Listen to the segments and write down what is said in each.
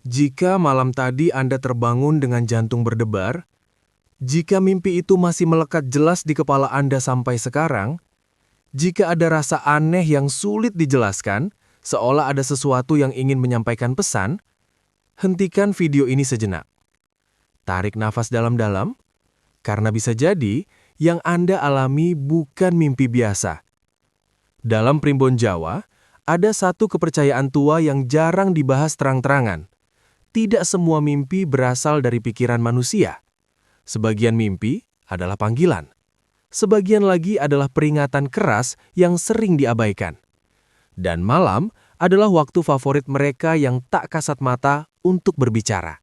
Jika malam tadi Anda terbangun dengan jantung berdebar, jika mimpi itu masih melekat jelas di kepala Anda sampai sekarang, jika ada rasa aneh yang sulit dijelaskan, seolah ada sesuatu yang ingin menyampaikan pesan, hentikan video ini sejenak. Tarik nafas dalam-dalam, karena bisa jadi yang Anda alami bukan mimpi biasa. Dalam Primbon Jawa, ada satu kepercayaan tua yang jarang dibahas terang-terangan. Tidak semua mimpi berasal dari pikiran manusia. Sebagian mimpi adalah panggilan. Sebagian lagi adalah peringatan keras yang sering diabaikan. Dan malam adalah waktu favorit mereka yang tak kasat mata untuk berbicara.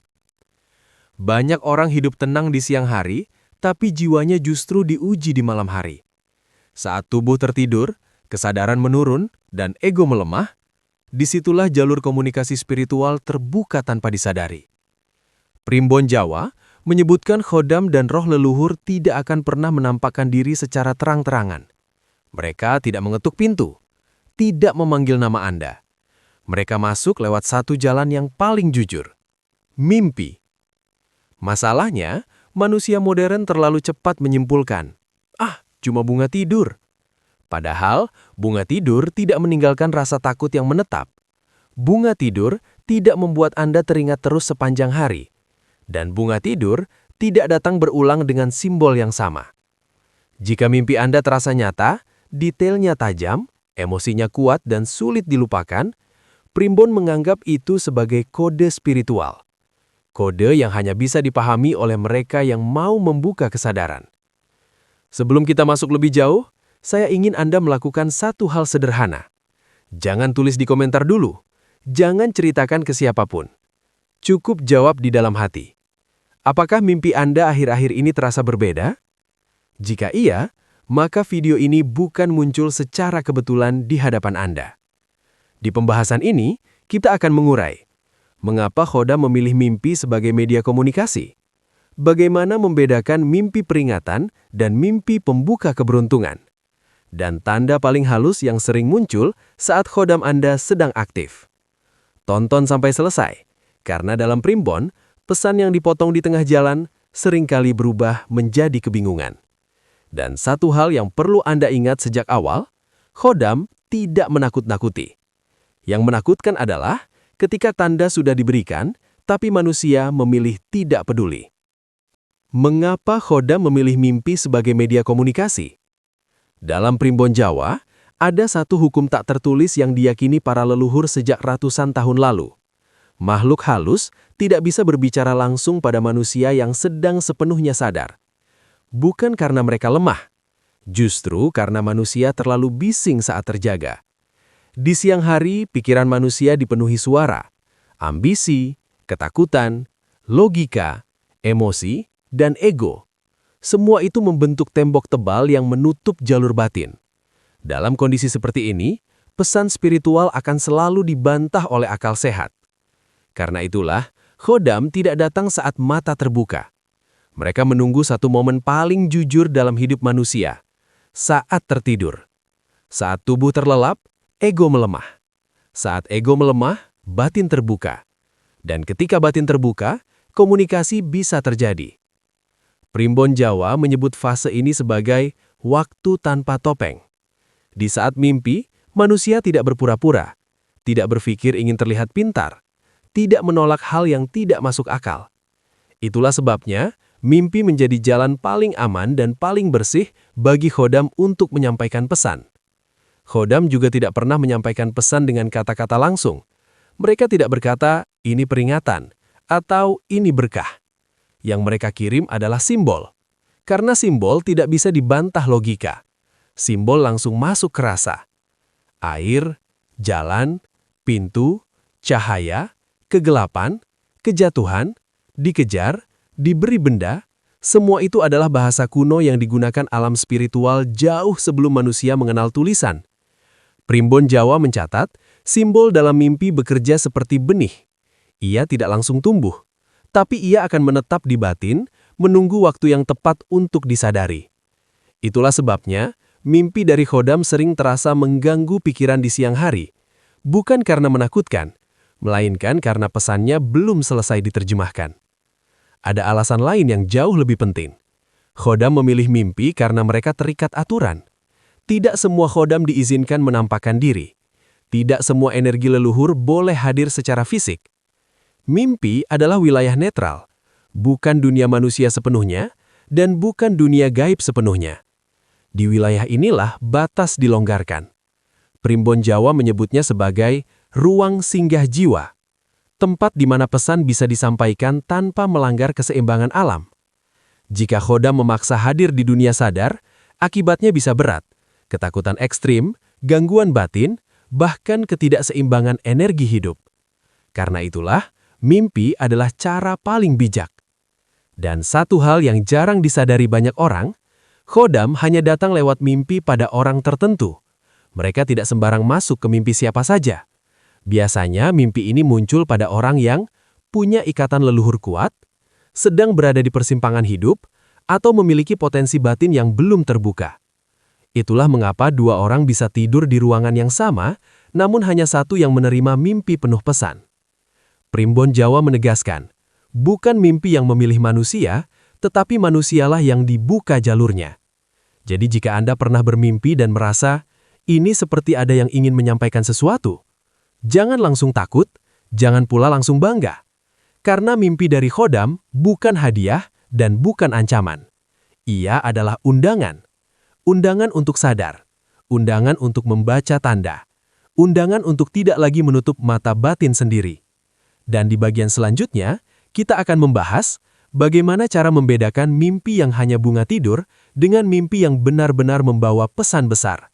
Banyak orang hidup tenang di siang hari, tapi jiwanya justru diuji di malam hari. Saat tubuh tertidur, kesadaran menurun, dan ego melemah, disitulah jalur komunikasi spiritual terbuka tanpa disadari. Primbon Jawa menyebutkan khodam dan roh leluhur tidak akan pernah menampakkan diri secara terang-terangan. Mereka tidak mengetuk pintu, tidak memanggil nama Anda. Mereka masuk lewat satu jalan yang paling jujur, mimpi. Masalahnya, manusia modern terlalu cepat menyimpulkan, cuma bunga tidur. Padahal, bunga tidur tidak meninggalkan rasa takut yang menetap. Bunga tidur tidak membuat Anda teringat terus sepanjang hari. Dan bunga tidur tidak datang berulang dengan simbol yang sama. Jika mimpi Anda terasa nyata, detailnya tajam, emosinya kuat dan sulit dilupakan, Primbon menganggap itu sebagai kode spiritual. Kode yang hanya bisa dipahami oleh mereka yang mau membuka kesadaran. Sebelum kita masuk lebih jauh, saya ingin Anda melakukan satu hal sederhana. Jangan tulis di komentar dulu. Jangan ceritakan ke siapapun. Cukup jawab di dalam hati. Apakah mimpi Anda akhir-akhir ini terasa berbeda? Jika iya, maka video ini bukan muncul secara kebetulan di hadapan Anda. Di pembahasan ini, kita akan mengurai mengapa khodam memilih mimpi sebagai media komunikasi, bagaimana membedakan mimpi peringatan dan mimpi pembuka keberuntungan, dan tanda paling halus yang sering muncul saat khodam Anda sedang aktif. Tonton sampai selesai, karena dalam Primbon, pesan yang dipotong di tengah jalan seringkali berubah menjadi kebingungan. Dan satu hal yang perlu Anda ingat sejak awal, khodam tidak menakut-nakuti. Yang menakutkan adalah ketika tanda sudah diberikan, tapi manusia memilih tidak peduli. Mengapa khodam memilih mimpi sebagai media komunikasi? Dalam Primbon Jawa, ada satu hukum tak tertulis yang diyakini para leluhur sejak ratusan tahun lalu. Makhluk halus tidak bisa berbicara langsung pada manusia yang sedang sepenuhnya sadar. Bukan karena mereka lemah, justru karena manusia terlalu bising saat terjaga. Di siang hari, pikiran manusia dipenuhi suara, ambisi, ketakutan, logika, emosi, dan ego. Semua itu membentuk tembok tebal yang menutup jalur batin. Dalam kondisi seperti ini, pesan spiritual akan selalu dibantah oleh akal sehat. Karena itulah, khodam tidak datang saat mata terbuka. Mereka menunggu satu momen paling jujur dalam hidup manusia, saat tertidur. Saat tubuh terlelap, ego melemah. Saat ego melemah, batin terbuka. Dan ketika batin terbuka, komunikasi bisa terjadi. Primbon Jawa menyebut fase ini sebagai waktu tanpa topeng. Di saat mimpi, manusia tidak berpura-pura, tidak berpikir ingin terlihat pintar, tidak menolak hal yang tidak masuk akal. Itulah sebabnya, mimpi menjadi jalan paling aman dan paling bersih bagi khodam untuk menyampaikan pesan. Khodam juga tidak pernah menyampaikan pesan dengan kata-kata langsung. Mereka tidak berkata, ini peringatan, atau ini berkah. Yang mereka kirim adalah simbol. Karena simbol tidak bisa dibantah logika. Simbol langsung masuk ke rasa. Air, jalan, pintu, cahaya, kegelapan, kejatuhan, dikejar, diberi benda, semua itu adalah bahasa kuno yang digunakan alam spiritual jauh sebelum manusia mengenal tulisan. Primbon Jawa mencatat, simbol dalam mimpi bekerja seperti benih. Ia tidak langsung tumbuh, tapi ia akan menetap di batin, menunggu waktu yang tepat untuk disadari. Itulah sebabnya, mimpi dari khodam sering terasa mengganggu pikiran di siang hari, bukan karena menakutkan, melainkan karena pesannya belum selesai diterjemahkan. Ada alasan lain yang jauh lebih penting. Khodam memilih mimpi karena mereka terikat aturan. Tidak semua khodam diizinkan menampakkan diri. Tidak semua energi leluhur boleh hadir secara fisik. Mimpi adalah wilayah netral, bukan dunia manusia sepenuhnya, dan bukan dunia gaib sepenuhnya. Di wilayah inilah batas dilonggarkan. Primbon Jawa menyebutnya sebagai ruang singgah jiwa, tempat di mana pesan bisa disampaikan tanpa melanggar keseimbangan alam. Jika khodam memaksa hadir di dunia sadar, akibatnya bisa berat, ketakutan ekstrim, gangguan batin, bahkan ketidakseimbangan energi hidup. Karena itulah, mimpi adalah cara paling bijak. Dan satu hal yang jarang disadari banyak orang, khodam hanya datang lewat mimpi pada orang tertentu. Mereka tidak sembarang masuk ke mimpi siapa saja. Biasanya mimpi ini muncul pada orang yang punya ikatan leluhur kuat, sedang berada di persimpangan hidup, atau memiliki potensi batin yang belum terbuka. Itulah mengapa dua orang bisa tidur di ruangan yang sama, namun hanya satu yang menerima mimpi penuh pesan. Primbon Jawa menegaskan, bukan mimpi yang memilih manusia, tetapi manusialah yang dibuka jalurnya. Jadi jika Anda pernah bermimpi dan merasa, ini seperti ada yang ingin menyampaikan sesuatu, jangan langsung takut, jangan pula langsung bangga. Karena mimpi dari khodam bukan hadiah dan bukan ancaman. Ia adalah undangan. Undangan untuk sadar, undangan untuk membaca tanda, undangan untuk tidak lagi menutup mata batin sendiri. Dan di bagian selanjutnya, kita akan membahas bagaimana cara membedakan mimpi yang hanya bunga tidur dengan mimpi yang benar-benar membawa pesan besar.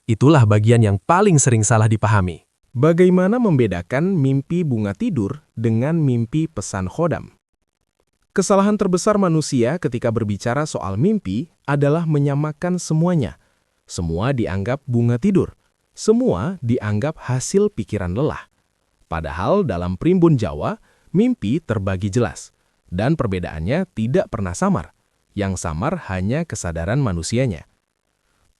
Itulah bagian yang paling sering salah dipahami. Bagaimana membedakan mimpi bunga tidur dengan mimpi pesan khodam? Kesalahan terbesar manusia ketika berbicara soal mimpi adalah menyamakan semuanya. Semua dianggap bunga tidur. Semua dianggap hasil pikiran lelah. Padahal dalam Primbon Jawa, mimpi terbagi jelas. Dan perbedaannya tidak pernah samar. Yang samar hanya kesadaran manusianya.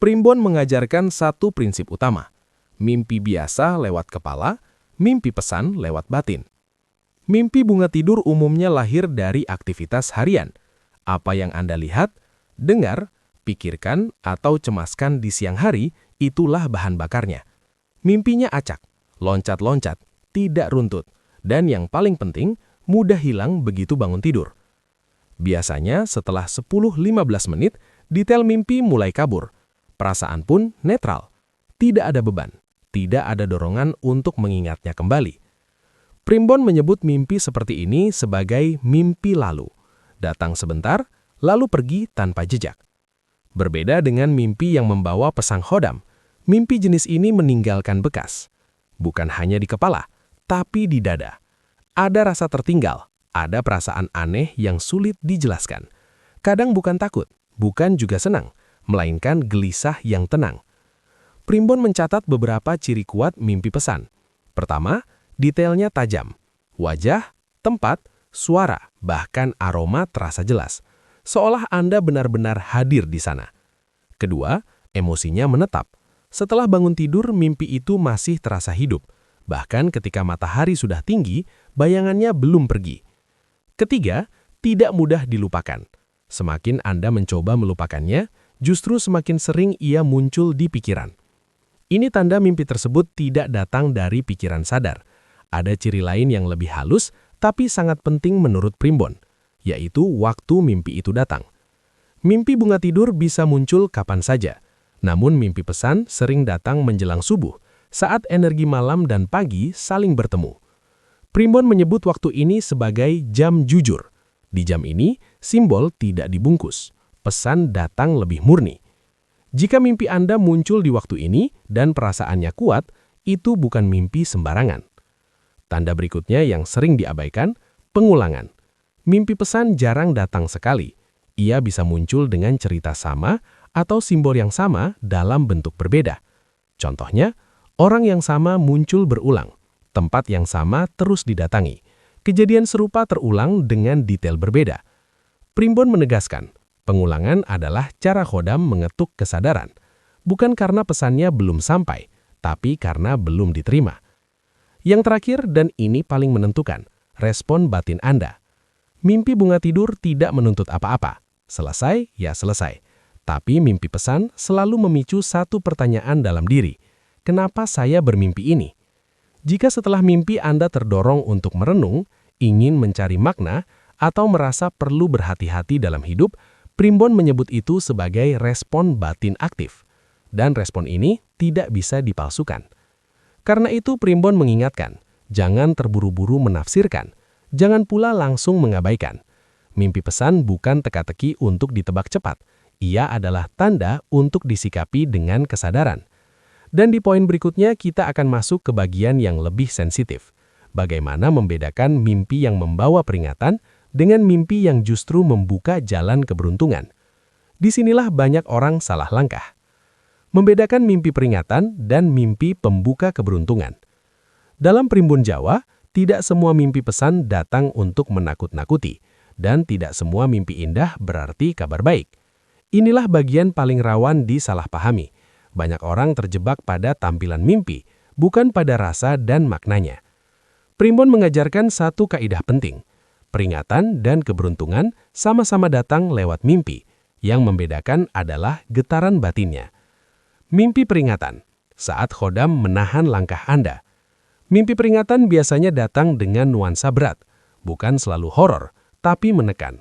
Primbon mengajarkan satu prinsip utama. Mimpi biasa lewat kepala, mimpi pesan lewat batin. Mimpi bunga tidur umumnya lahir dari aktivitas harian. Apa yang Anda lihat, dengar, pikirkan, atau cemaskan di siang hari, itulah bahan bakarnya. Mimpinya acak, loncat-loncat, tidak runtut, dan yang paling penting, mudah hilang begitu bangun tidur. Biasanya setelah 10-15 menit, detail mimpi mulai kabur. Perasaan pun netral. Tidak ada beban, tidak ada dorongan untuk mengingatnya kembali. Primbon menyebut mimpi seperti ini sebagai mimpi lalu. Datang sebentar, lalu pergi tanpa jejak. Berbeda dengan mimpi yang membawa pesan khodam, mimpi jenis ini meninggalkan bekas. Bukan hanya di kepala, tapi di dada. Ada rasa tertinggal, ada perasaan aneh yang sulit dijelaskan. Kadang bukan takut, bukan juga senang, melainkan gelisah yang tenang. Primbon mencatat beberapa ciri kuat mimpi pesan. Pertama, detailnya tajam. Wajah, tempat, suara, bahkan aroma terasa jelas. Seolah Anda benar-benar hadir di sana. Kedua, emosinya menetap. Setelah bangun tidur, mimpi itu masih terasa hidup. Bahkan ketika matahari sudah tinggi, bayangannya belum pergi. Ketiga, tidak mudah dilupakan. Semakin Anda mencoba melupakannya, justru semakin sering ia muncul di pikiran. Ini tanda mimpi tersebut tidak datang dari pikiran sadar. Ada ciri lain yang lebih halus, tapi sangat penting menurut Primbon, yaitu waktu mimpi itu datang. Mimpi bunga tidur bisa muncul kapan saja, namun mimpi pesan sering datang menjelang subuh, saat energi malam dan pagi saling bertemu. Primbon menyebut waktu ini sebagai jam jujur. Di jam ini, simbol tidak dibungkus. Pesan datang lebih murni. Jika mimpi Anda muncul di waktu ini dan perasaannya kuat, itu bukan mimpi sembarangan. Tanda berikutnya yang sering diabaikan, pengulangan. Mimpi pesan jarang datang sekali. Ia bisa muncul dengan cerita sama atau simbol yang sama dalam bentuk berbeda. Contohnya, orang yang sama muncul berulang, tempat yang sama terus didatangi. Kejadian serupa terulang dengan detail berbeda. Primbon menegaskan, pengulangan adalah cara khodam mengetuk kesadaran, bukan karena pesannya belum sampai, tapi karena belum diterima. Yang terakhir, dan ini paling menentukan, respon batin Anda. Mimpi bunga tidur tidak menuntut apa-apa. Selesai, ya selesai. Tapi mimpi pesan selalu memicu satu pertanyaan dalam diri. Kenapa saya bermimpi ini? Jika setelah mimpi Anda terdorong untuk merenung, ingin mencari makna, atau merasa perlu berhati-hati dalam hidup, Primbon menyebut itu sebagai respon batin aktif. Dan respon ini tidak bisa dipalsukan. Karena itu Primbon mengingatkan, jangan terburu-buru menafsirkan, jangan pula langsung mengabaikan. Mimpi pesan bukan teka-teki untuk ditebak cepat, ia adalah tanda untuk disikapi dengan kesadaran. Dan di poin berikutnya kita akan masuk ke bagian yang lebih sensitif. Bagaimana membedakan mimpi yang membawa peringatan dengan mimpi yang justru membuka jalan keberuntungan. Disinilah banyak orang salah langkah. Membedakan mimpi peringatan dan mimpi pembuka keberuntungan. Dalam Primbon Jawa, tidak semua mimpi pesan datang untuk menakut-nakuti, dan tidak semua mimpi indah berarti kabar baik. Inilah bagian paling rawan disalahpahami. Banyak orang terjebak pada tampilan mimpi, bukan pada rasa dan maknanya. Primbon mengajarkan satu kaidah penting. Peringatan dan keberuntungan sama-sama datang lewat mimpi. Yang membedakan adalah getaran batinnya. Mimpi peringatan, saat khodam menahan langkah Anda. Mimpi peringatan biasanya datang dengan nuansa berat, bukan selalu horor, tapi menekan.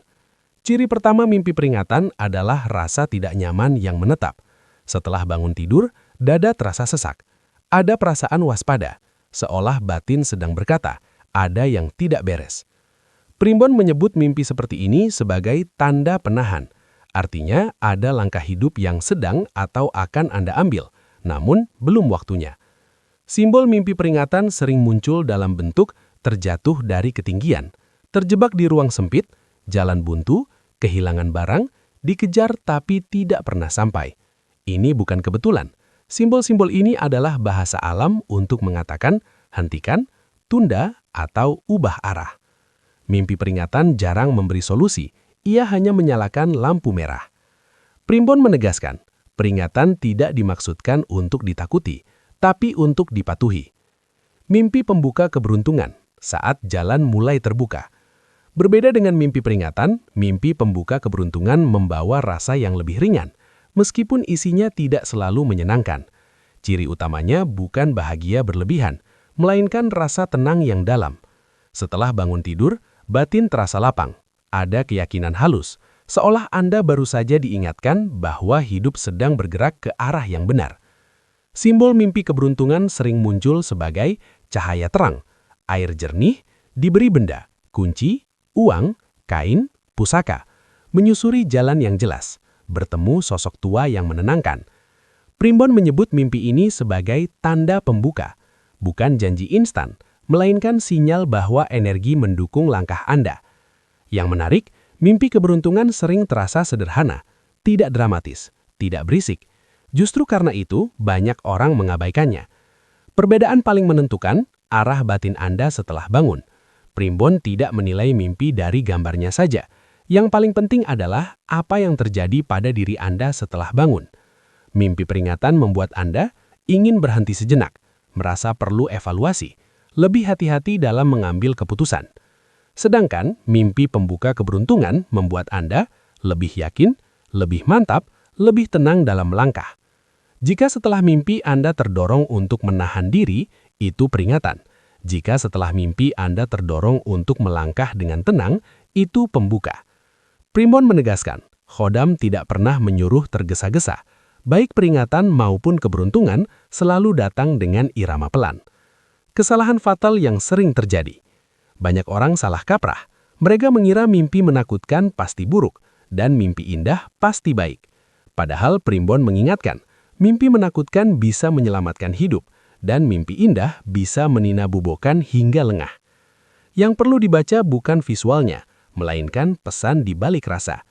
Ciri pertama mimpi peringatan adalah rasa tidak nyaman yang menetap. Setelah bangun tidur, dada terasa sesak. Ada perasaan waspada, seolah batin sedang berkata, ada yang tidak beres. Primbon menyebut mimpi seperti ini sebagai tanda penahan. Artinya ada langkah hidup yang sedang atau akan Anda ambil, namun belum waktunya. Simbol mimpi peringatan sering muncul dalam bentuk terjatuh dari ketinggian, terjebak di ruang sempit, jalan buntu, kehilangan barang, dikejar tapi tidak pernah sampai. Ini bukan kebetulan. Simbol-simbol ini adalah bahasa alam untuk mengatakan hentikan, tunda, atau ubah arah. Mimpi peringatan jarang memberi solusi, ia hanya menyalakan lampu merah. Primbon menegaskan, peringatan tidak dimaksudkan untuk ditakuti, tapi untuk dipatuhi. Mimpi pembuka keberuntungan, saat jalan mulai terbuka. Berbeda dengan mimpi peringatan, mimpi pembuka keberuntungan membawa rasa yang lebih ringan, meskipun isinya tidak selalu menyenangkan. Ciri utamanya bukan bahagia berlebihan, melainkan rasa tenang yang dalam. Setelah bangun tidur, batin terasa lapang, ada keyakinan halus, seolah Anda baru saja diingatkan bahwa hidup sedang bergerak ke arah yang benar. Simbol mimpi keberuntungan sering muncul sebagai cahaya terang, air jernih, diberi benda, kunci, uang, kain, pusaka, menyusuri jalan yang jelas, bertemu sosok tua yang menenangkan. Primbon menyebut mimpi ini sebagai tanda pembuka, bukan janji instan, melainkan sinyal bahwa energi mendukung langkah Anda. Yang menarik, mimpi keberuntungan sering terasa sederhana, tidak dramatis, tidak berisik. Justru karena itu, banyak orang mengabaikannya. Perbedaan paling menentukan, arah batin Anda setelah bangun. Primbon tidak menilai mimpi dari gambarnya saja. Yang paling penting adalah apa yang terjadi pada diri Anda setelah bangun. Mimpi peringatan membuat Anda ingin berhenti sejenak, merasa perlu evaluasi, lebih hati-hati dalam mengambil keputusan. Sedangkan mimpi pembuka keberuntungan membuat Anda lebih yakin, lebih mantap, lebih tenang dalam melangkah. Jika setelah mimpi Anda terdorong untuk menahan diri, itu peringatan. Jika setelah mimpi Anda terdorong untuk melangkah dengan tenang, itu pembuka. Primbon menegaskan, khodam tidak pernah menyuruh tergesa-gesa. Baik peringatan maupun keberuntungan selalu datang dengan irama pelan. Kesalahan fatal yang sering terjadi. Banyak orang salah kaprah. Mereka mengira mimpi menakutkan pasti buruk, dan mimpi indah pasti baik. Padahal Primbon mengingatkan, mimpi menakutkan bisa menyelamatkan hidup, dan mimpi indah bisa meninabubokan hingga lengah. Yang perlu dibaca bukan visualnya, melainkan pesan di balik rasa.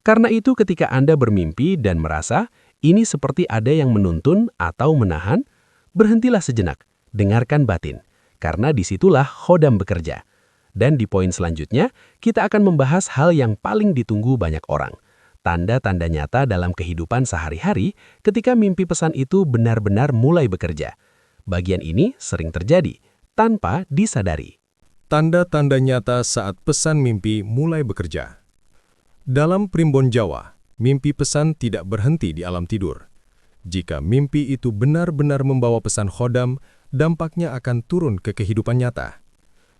Karena itu ketika Anda bermimpi dan merasa ini seperti ada yang menuntun atau menahan, berhentilah sejenak, dengarkan batin, karena disitulah khodam bekerja. Dan di poin selanjutnya, kita akan membahas hal yang paling ditunggu banyak orang. Tanda-tanda nyata dalam kehidupan sehari-hari ketika mimpi pesan itu benar-benar mulai bekerja. Bagian ini sering terjadi, tanpa disadari. Tanda-tanda nyata saat pesan mimpi mulai bekerja. Dalam primbon Jawa, mimpi pesan tidak berhenti di alam tidur. Jika mimpi itu benar-benar membawa pesan khodam, dampaknya akan turun ke kehidupan nyata.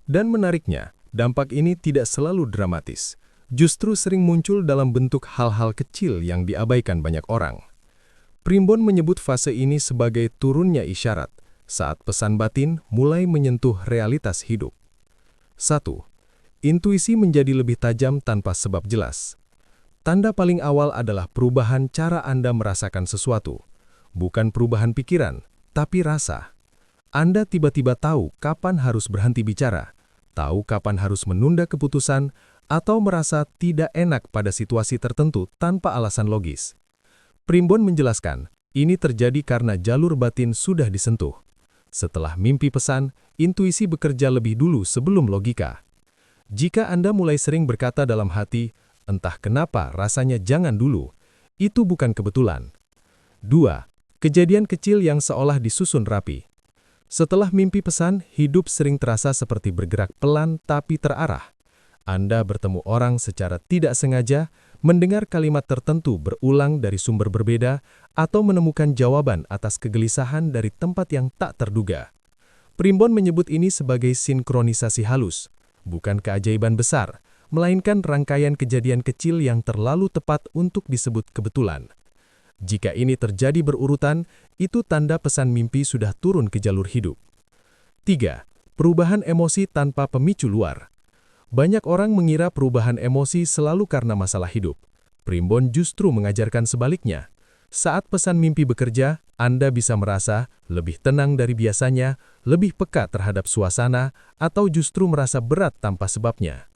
Dan menariknya, dampak ini tidak selalu dramatis. Justru sering muncul dalam bentuk hal-hal kecil yang diabaikan banyak orang. Primbon menyebut fase ini sebagai turunnya isyarat, saat pesan batin mulai menyentuh realitas hidup. 1. Intuisi menjadi lebih tajam tanpa sebab jelas. Tanda paling awal adalah perubahan cara Anda merasakan sesuatu. Bukan perubahan pikiran, tapi rasa. Anda tiba-tiba tahu kapan harus berhenti bicara, tahu kapan harus menunda keputusan, atau merasa tidak enak pada situasi tertentu tanpa alasan logis. Primbon menjelaskan, ini terjadi karena jalur batin sudah disentuh. Setelah mimpi pesan, intuisi bekerja lebih dulu sebelum logika. Jika Anda mulai sering berkata dalam hati, entah kenapa rasanya jangan dulu, itu bukan kebetulan. 2. Kejadian kecil yang seolah disusun rapi. Setelah mimpi pesan, hidup sering terasa seperti bergerak pelan tapi terarah. Anda bertemu orang secara tidak sengaja, mendengar kalimat tertentu berulang dari sumber berbeda, atau menemukan jawaban atas kegelisahan dari tempat yang tak terduga. Primbon menyebut ini sebagai sinkronisasi halus, bukan keajaiban besar, melainkan rangkaian kejadian kecil yang terlalu tepat untuk disebut kebetulan. Jika ini terjadi berurutan, itu tanda pesan mimpi sudah turun ke jalur hidup. 3. Perubahan emosi tanpa pemicu luar. Banyak orang mengira perubahan emosi selalu karena masalah hidup. Primbon justru mengajarkan sebaliknya. Saat pesan mimpi bekerja, Anda bisa merasa lebih tenang dari biasanya, lebih peka terhadap suasana, atau justru merasa berat tanpa sebabnya.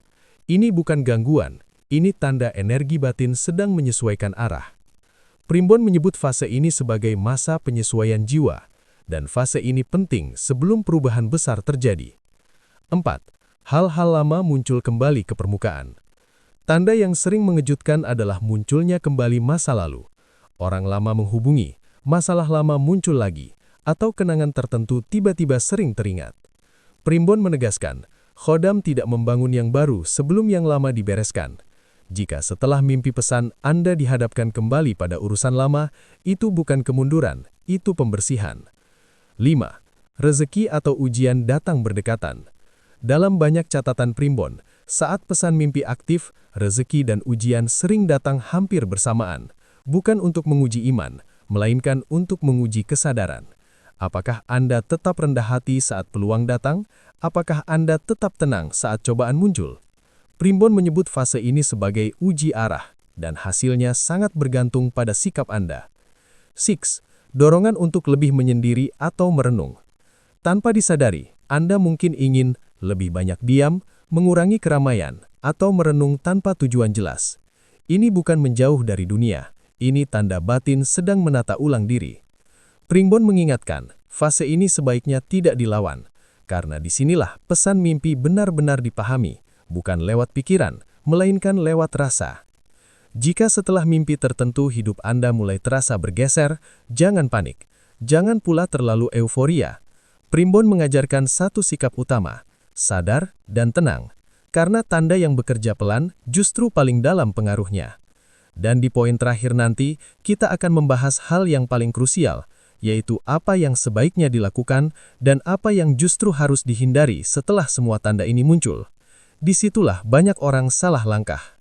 Ini bukan gangguan, ini tanda energi batin sedang menyesuaikan arah. Primbon menyebut fase ini sebagai masa penyesuaian jiwa, dan fase ini penting sebelum perubahan besar terjadi. 4. Hal-hal lama muncul kembali ke permukaan. Tanda yang sering mengejutkan adalah munculnya kembali masa lalu. Orang lama menghubungi, masalah lama muncul lagi, atau kenangan tertentu tiba-tiba sering teringat. Primbon menegaskan, khodam tidak membangun yang baru sebelum yang lama dibereskan. Jika setelah mimpi pesan Anda dihadapkan kembali pada urusan lama, itu bukan kemunduran, itu pembersihan. 5. Rezeki atau ujian datang berdekatan. Dalam banyak catatan Primbon, saat pesan mimpi aktif, rezeki dan ujian sering datang hampir bersamaan, bukan untuk menguji iman, melainkan untuk menguji kesadaran. Apakah Anda tetap rendah hati saat peluang datang? Apakah Anda tetap tenang saat cobaan muncul? Primbon menyebut fase ini sebagai uji arah, dan hasilnya sangat bergantung pada sikap Anda. 6. Dorongan untuk lebih menyendiri atau merenung. Tanpa disadari, Anda mungkin ingin lebih banyak diam, mengurangi keramaian, atau merenung tanpa tujuan jelas. Ini bukan menjauh dari dunia, ini tanda batin sedang menata ulang diri. Primbon mengingatkan, fase ini sebaiknya tidak dilawan, karena disinilah pesan mimpi benar-benar dipahami, bukan lewat pikiran, melainkan lewat rasa. Jika setelah mimpi tertentu hidup Anda mulai terasa bergeser, jangan panik, jangan pula terlalu euforia. Primbon mengajarkan satu sikap utama, sadar dan tenang, karena tanda yang bekerja pelan justru paling dalam pengaruhnya. Dan di poin terakhir nanti, kita akan membahas hal yang paling krusial, yaitu apa yang sebaiknya dilakukan dan apa yang justru harus dihindari setelah semua tanda ini muncul. Disitulah banyak orang salah langkah.